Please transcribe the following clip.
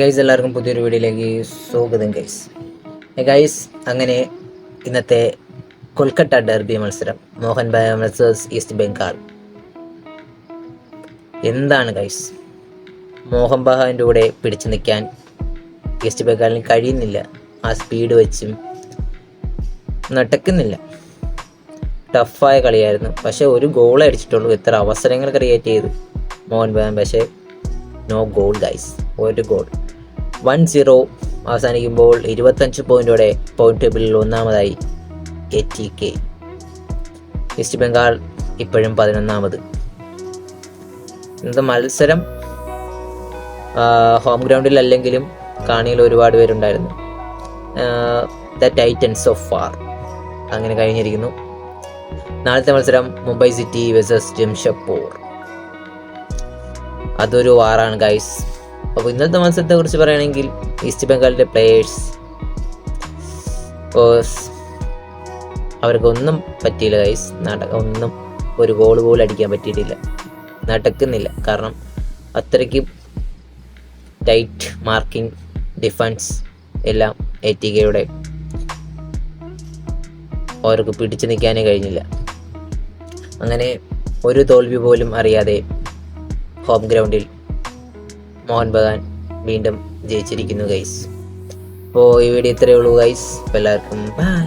Guys എല്ലാവർക്കും പുതിയൊരു വീഡിയോയിലേക്ക് സ്വാഗതം ഗൈസ്. അങ്ങനെ ഇന്നത്തെ കൊൽക്കത്ത ഡെർബി മത്സരം മോഹൻ ബഗാൻ വേഴ്സസ് ഈസ്റ്റ് ബംഗാൾ. എന്താണ് ഗൈസ്, മോഹൻ ബഗാൻ്റെ കൂടെ പിടിച്ചു നിൽക്കാൻ ഈസ്റ്റ് ബംഗാളിന് കഴിയുന്നില്ല. ആ സ്പീഡ് വെച്ചും നടക്കുന്നില്ല. ടഫായ കളിയായിരുന്നു. പക്ഷേ ഒരു ഗോൾ അടിച്ചിട്ടുള്ളൂ. എത്ര അവസരങ്ങൾ ക്രിയേറ്റ് ചെയ്തു മോഹൻ ബഗാൻ, പക്ഷേ നോ ഗോൾ ഗൈസ്. ഒരു ഗോൾ. 1-0 അവസാനിക്കുമ്പോൾ 25 പോയിന്റോടെ പോയിന്റ് ടേബിളിൽ ഒന്നാമതായി ATK. ഈസ്റ്റ് ബംഗാൾ ഇപ്പോഴും 11ാമത്. ഇന്നത്തെ മത്സരം ഹോം ഗ്രൗണ്ടിൽ അല്ലെങ്കിലും കാണിയിൽ ഒരുപാട് പേരുണ്ടായിരുന്നു. ദ ടൈറ്റൻസ് ഓഫ് വാർ അങ്ങനെ കഴിഞ്ഞിരിക്കുന്നു. നാളത്തെ മത്സരം മുംബൈ സിറ്റി വേഴ്സസ് ജംഷഡ്പൂർ. അതൊരു വാറാണ് ഗൈസ്. അപ്പോൾ ഇന്നത്തെ മത്സരത്തെ കുറിച്ച് പറയുകയാണെങ്കിൽ ഈസ്റ്റ് ബംഗാളിൻ്റെ പ്ലേയേഴ്സ് അവർക്കൊന്നും പറ്റിയില്ല ഗൈസ്. ഒന്നും ഒരു ഗോൾ പോലും അടിക്കാൻ പറ്റിയിട്ടില്ല. നടക്കുന്നില്ല. കാരണം അത്രയ്ക്കും ടൈറ്റ് മാർക്കിംഗ്, ഡിഫൻസ് എല്ലാം ATKയുടെ അവർക്ക് പിടിച്ചു നിൽക്കാനേ കഴിഞ്ഞില്ല. അങ്ങനെ ഒരു തോൽവി പോലും അറിയാതെ ഹോം ഗ്രൗണ്ടിൽ മോഹൻ ബഗാൻ വീണ്ടും ജയിച്ചിരിക്കുന്നു ഗൈസ്. അപ്പോൾ ഈ വീഡിയോ ഇത്രയേ ഉള്ളൂ ഗൈസ്. എല്ലാവർക്കും ബൈ.